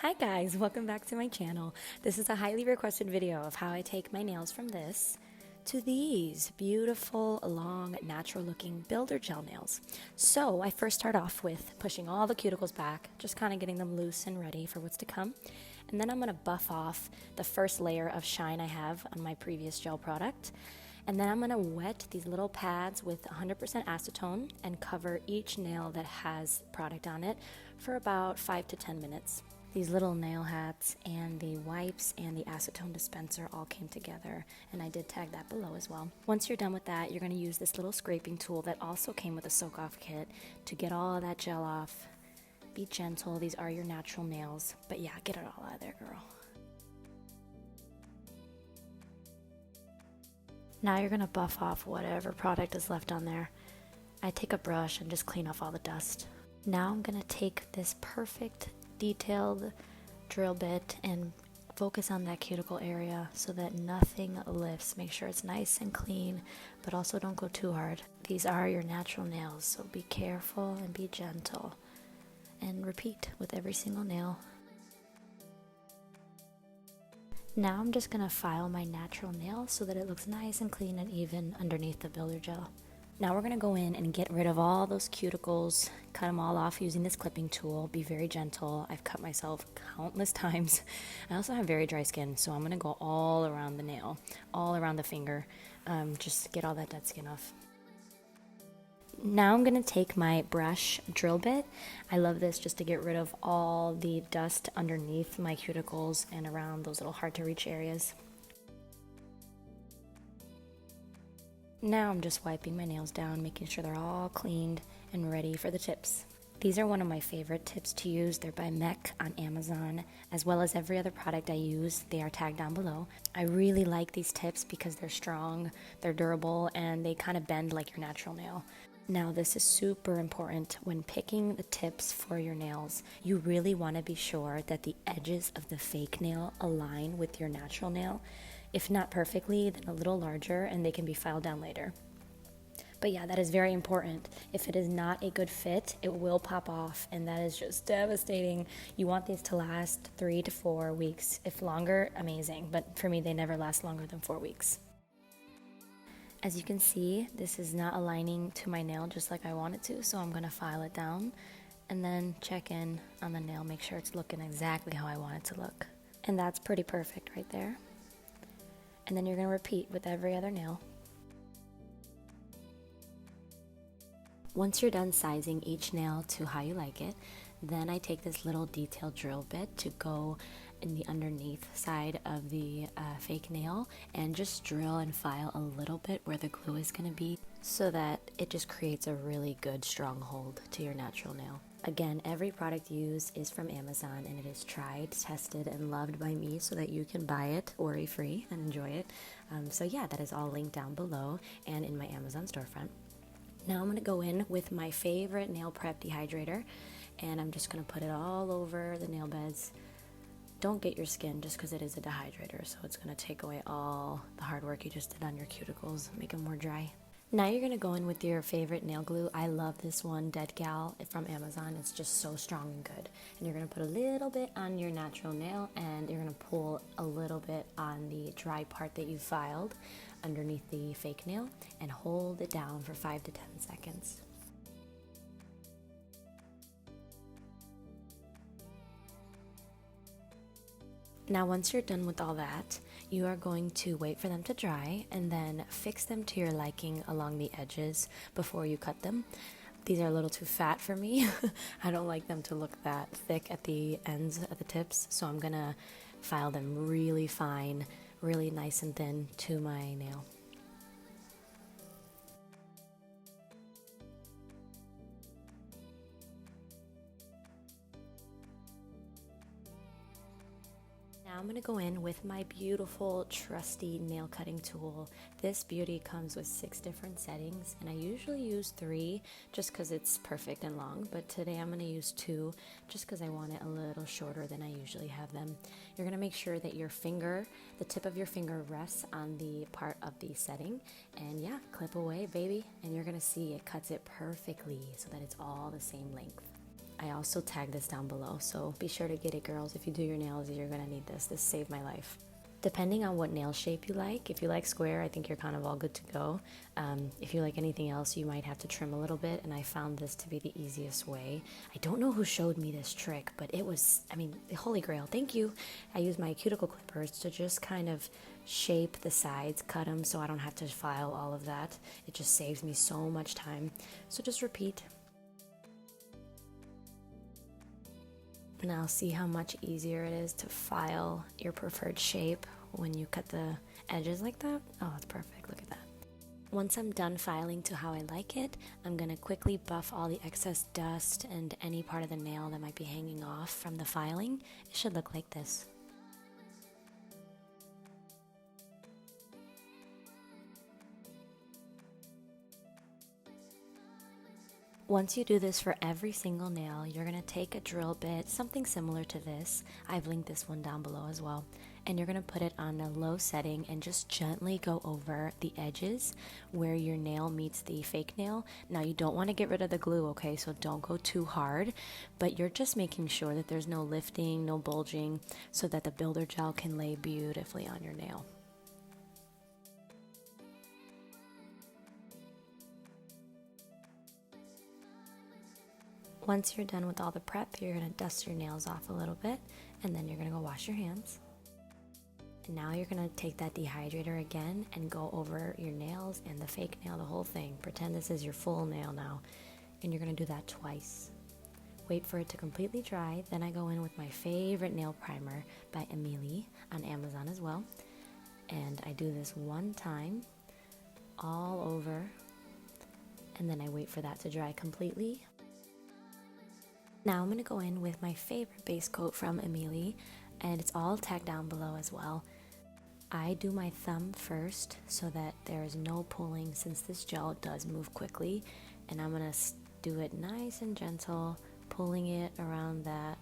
Hi guys, welcome back to my channel. This is a highly requested video of how I take my nails from this to these beautiful, long, natural looking builder gel nails. So I first start off with pushing all the cuticles back, just kind of getting them loose and ready for what's to come. And then I'm going to buff off the first layer of shine I have on my previous gel product. And then I'm going to wet these little pads with 100% acetone and cover each nail that has product on it for about 5 to 10 minutes. These little nail hats and the wipes and the acetone dispenser all came together, and I did tag that below as well. Once you're done with that, you're going to use this little scraping tool that also came with a soak-off kit to get all of that gel off. Be gentle, these are your natural nails, but yeah, get it all out of there, girl. Now you're going to buff off whatever product is left on there. I take a brush and just clean off all the dust. Now I'm going to take this perfect detailed drill bit and focus on that cuticle area so that nothing lifts. Make sure it's nice and clean, but also don't go too hard. These are your natural nails, so be careful and be gentle. And repeat with every single nail. Now I'm just going to file my natural nail so that it looks nice and clean and even underneath the builder gel. Now we're going to go in and get rid of all those cuticles, cut them all off using this clipping tool. Be very gentle. I've cut myself countless times. I also have very dry skin, so I'm going to go all around the nail, all around the finger, just get all that dead skin off. Now I'm going to take my brush drill bit. I love this just to get rid of all the dust underneath my cuticles and around those little hard to reach areas. Now I'm just wiping my nails down, making sure they're all cleaned and ready for the tips. These are one of my favorite tips to use. They're by Mech on Amazon, as well as every other product I use. They are tagged down below. I really like these tips because they're strong, they're durable, and they kind of bend like your natural nail. Now this is super important when picking the tips for your nails. You really want to be sure that the edges of the fake nail align with your natural nail. If not perfectly, then a little larger and they can be filed down later. But yeah, that is very important. If it is not a good fit, it will pop off, and that is just devastating. You want these to last 3 to 4 weeks. If longer, amazing. But for me, they never last longer than 4 weeks. As you can see, this is not aligning to my nail just like I want it to, so I'm going to file it down and then check in on the nail, make sure it's looking exactly how I want it to look. And that's pretty perfect right there. And then you're going to repeat with every other nail. Once you're done sizing each nail to how you like it, then I take this little detailed drill bit to go in the underneath side of the fake nail and just drill and file a little bit where the glue is going to be so that it just creates a really good strong hold to your natural nail. Again, every product used is from Amazon and it is tried, tested, and loved by me so that you can buy it worry-free and enjoy it. So yeah, that is all linked down below and in my Amazon storefront. Now I'm going to go in with my favorite nail prep dehydrator and I'm just going to put it all over the nail beds. Don't get your skin just because it is a dehydrator, so it's going to take away all the hard work you just did on your cuticles, make them more dry. Now you're going to go in with your favorite nail glue. I love this one, Dead Gal from Amazon. It's just so strong and good. And you're going to put a little bit on your natural nail and you're going to pull a little bit on the dry part that you filed underneath the fake nail and hold it down for 5 to 10 seconds. Now once you're done with all that, you are going to wait for them to dry and then fix them to your liking along the edges before you cut them. These are a little too fat for me. I don't like them to look that thick at the ends of the tips, so I'm gonna file them really fine, really nice and thin to my nail. Now I'm going to go in with my beautiful trusty nail cutting tool. This beauty comes with 6 different settings and I usually use 3 just because it's perfect and long, but today I'm going to use 2 just because I want it a little shorter than I usually have them. You're going to make sure that your finger, the tip of your finger rests on the part of the setting, and yeah, clip away baby, and you're going to see it cuts it perfectly so that it's all the same length. I also tag this down below, so be sure to get it, girls. If you do your nails, you're gonna need this. This saved my life. Depending on what nail shape you like, if you like square, I think you're kind of all good to go. If you like anything else, you might have to trim a little bit, and I found this to be the easiest way. I don't know who showed me this trick, but it was, I mean, the holy grail. Thank you. I use my cuticle clippers to just kind of shape the sides, cut them so I don't have to file all of that. It just saves me so much time. So just repeat. Now see how much easier it is to file your preferred shape when you cut the edges like that? Oh, it's perfect. Look at that. Once I'm done filing to how I like it, I'm going to quickly buff all the excess dust and any part of the nail that might be hanging off from the filing. It should look like this. Once you do this for every single nail, you're going to take a drill bit, something similar to this. I've linked this one down below as well. And you're going to put it on a low setting and just gently go over the edges where your nail meets the fake nail. Now you don't want to get rid of the glue, okay? So don't go too hard, but you're just making sure that there's no lifting, no bulging, so that the builder gel can lay beautifully on your nail. Once you're done with all the prep, you're going to dust your nails off a little bit, and then you're going to go wash your hands. And now you're going to take that dehydrator again and go over your nails and the fake nail, the whole thing. Pretend this is your full nail now, and you're going to do that twice. Wait for it to completely dry, then I go in with my favorite nail primer by Amelie on Amazon as well. And I do this one time, all over, and then I wait for that to dry completely. Now I'm going to go in with my favorite base coat from Amelie, and it's all tagged down below as well. I do my thumb first so that there is no pulling, since this gel does move quickly, and I'm going to do it nice and gentle, pulling it around that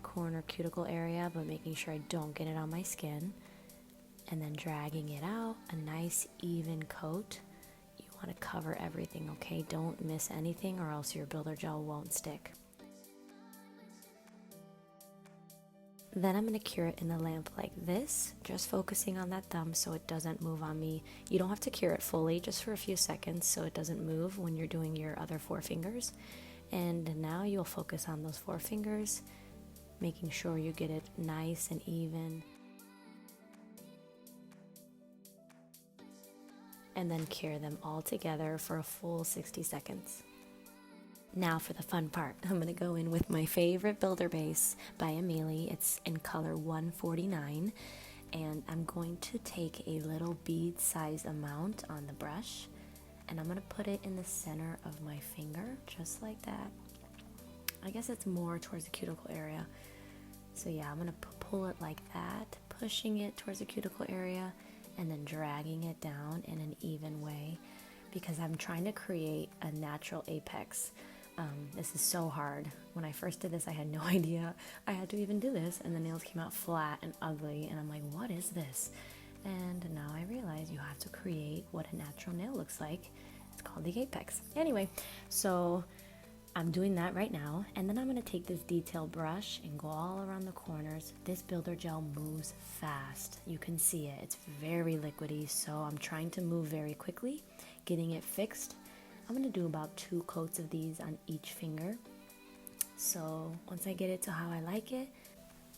corner cuticle area, but making sure I don't get it on my skin, and then dragging it out, a nice even coat. You want to cover everything, okay? Don't miss anything or else your builder gel won't stick. Then I'm going to cure it in the lamp like this, just focusing on that thumb so it doesn't move on me. You don't have to cure it fully, just for a few seconds so it doesn't move when you're doing your other 4 fingers. And now you'll focus on those 4 fingers, making sure you get it nice and even. And then cure them all together for a full 60 seconds. Now for the fun part, I'm going to go in with my favorite builder base by Amelie. It's in color 149, and I'm going to take a little bead size amount on the brush, and I'm going to put it in the center of my finger, just like that. I guess it's more towards the cuticle area. So yeah, I'm going to pull it like that, pushing it towards the cuticle area, and then dragging it down in an even way, because I'm trying to create a natural apex. This is so hard. When I first did this, I had no idea I had to even do this, and the nails came out flat and ugly, and I'm like, what is this? And now I realize you have to create what a natural nail looks like. It's called the apex. Anyway, so I'm doing that right now, and then I'm going to take this detail brush and go all around the corners. This builder gel moves fast. You can see it. It's very liquidy, so I'm trying to move very quickly, getting it fixed. I'm going to do about 2 coats of these on each finger. So once I get it to how I like it,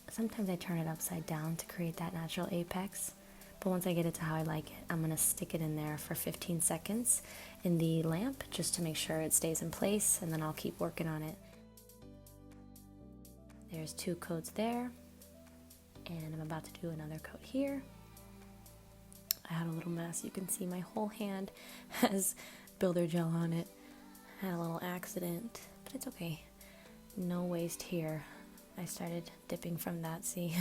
sometimes I turn it upside down to create that natural apex. But once I get it to how I like it, I'm going to stick it in there for 15 seconds in the lamp just to make sure it stays in place, and then I'll keep working on it. There's 2 coats there, and I'm about to do another coat here. I had a little mess. You can see my whole hand has builder gel on it. Had a little accident, but it's okay. No waste here. I started dipping from that, see?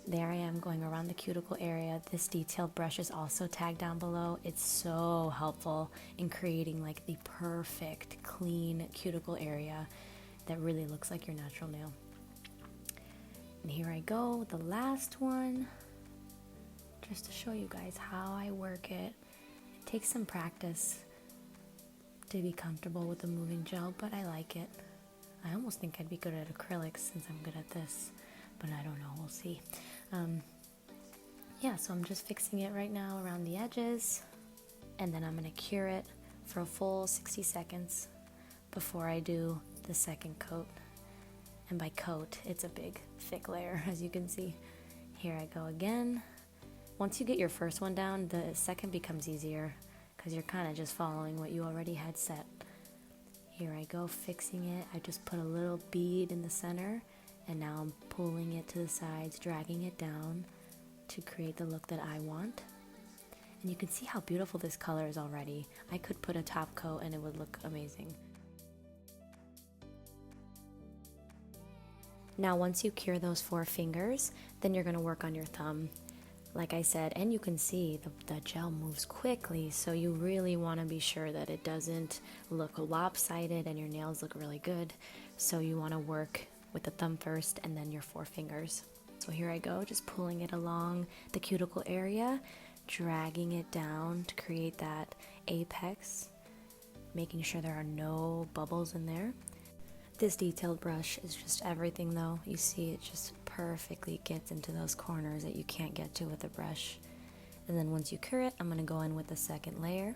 There I am going around the cuticle area. This detailed brush is also tagged down below. It's so helpful in creating like the perfect clean cuticle area that really looks like your natural nail. And here I go with the last one, just to show you guys how I work it. It takes some practice to be comfortable with the moving gel, but I like it. I almost think I'd be good at acrylics since I'm good at this, but I don't know, we'll see. Yeah, so I'm just fixing it right now around the edges, and then I'm gonna cure it for a full 60 seconds before I do the second coat. And by coat, it's a big, thick layer, as you can see. Here I go again. Once you get your first one down, the second becomes easier because you're kind of just following what you already had set. Here I go, fixing it. I just put a little bead in the center, and now I'm pulling it to the sides, dragging it down to create the look that I want. And you can see how beautiful this color is already. I could put a top coat and it would look amazing. Now once you cure those 4 fingers, then you're gonna work on your thumb. Like I said, and you can see the gel moves quickly, so you really wanna be sure that it doesn't look lopsided and your nails look really good. So you wanna work with the thumb first and then your 4 fingers. So here I go, just pulling it along the cuticle area, dragging it down to create that apex, making sure there are no bubbles in there. This detailed brush is just everything though. You see it just perfectly gets into those corners that you can't get to with a brush. And then once you cure it, I'm going to go in with the second layer,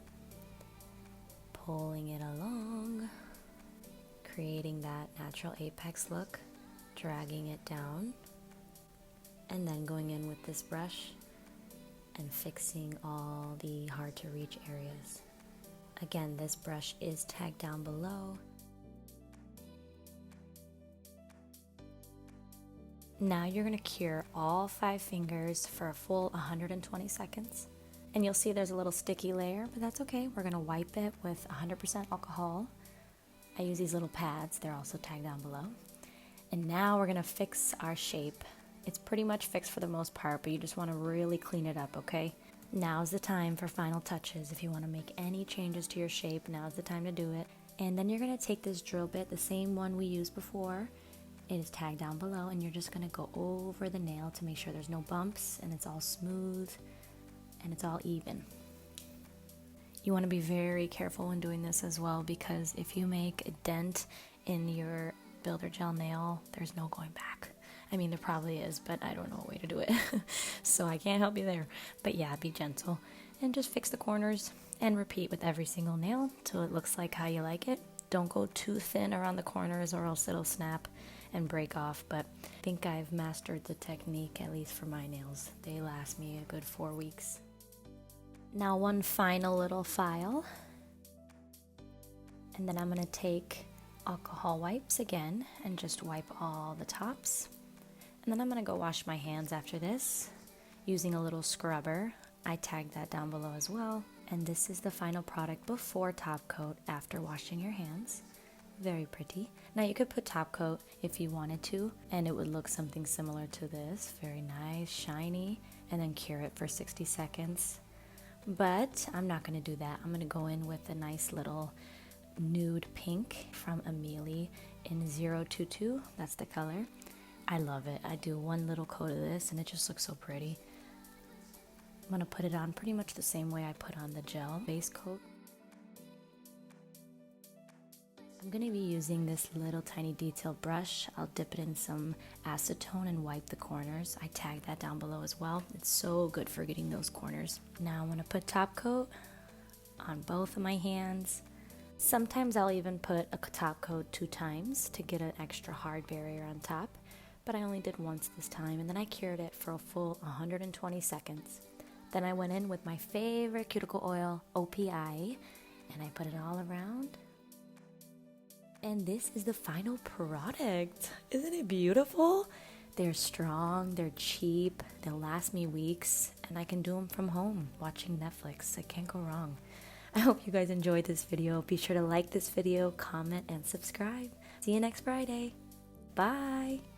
pulling it along, creating that natural apex look, dragging it down, and then going in with this brush and fixing all the hard to reach areas. Again, this brush is tagged down below. Now you're going to cure all 5 fingers for a full 120 seconds. And you'll see there's a little sticky layer, but that's okay. We're going to wipe it with 100% alcohol. I use these little pads. They're also tagged down below. And now we're going to fix our shape. It's pretty much fixed for the most part, but you just want to really clean it up, okay? Now's the time for final touches. If you want to make any changes to your shape, now's the time to do it. And then you're going to take this drill bit, the same one we used before. It is tagged down below, and you're just going to go over the nail to make sure there's no bumps and it's all smooth and it's all even. You want to be very careful when doing this as well, because if you make a dent in your builder gel nail, there's no going back. I mean, there probably is, but I don't know a way to do it. So I can't help you there. But yeah, be gentle and just fix the corners and repeat with every single nail till it looks like how you like it. Don't go too thin around the corners or else it'll snap and break off, but I think I've mastered the technique, at least for my nails. They last me a good 4 weeks. Now one final little file, and then I'm going to take alcohol wipes again and just wipe all the tops. And then I'm going to go wash my hands after this using a little scrubber. I tagged that down below as well. And this is the final product before top coat after washing your hands. Very pretty. Now you could put top coat if you wanted to, and it would look something similar to this. Very nice, shiny, and then cure it for 60 seconds. But I'm not going to do that. I'm going to go in with a nice little nude pink from Amelie in 022. That's the color. I love it. I do one little coat of this and it just looks so pretty. I'm going to put it on pretty much the same way I put on the gel base coat. I'm going to be using this little tiny detail brush. I'll dip it in some acetone and wipe the corners. I tagged that down below as well. It's so good for getting those corners. Now I'm going to put top coat on both of my hands. Sometimes I'll even put a top coat 2 times to get an extra hard barrier on top, but I only did once this time, and then I cured it for a full 120 seconds. Then I went in with my favorite cuticle oil, OPI, and I put it all around. And this is the final product. Isn't it beautiful? They're strong, they're cheap, they'll last me weeks, and I can do them from home watching Netflix. I can't go wrong. I hope you guys enjoyed this video. Be sure to like this video, comment, and subscribe. See you next Friday. Bye.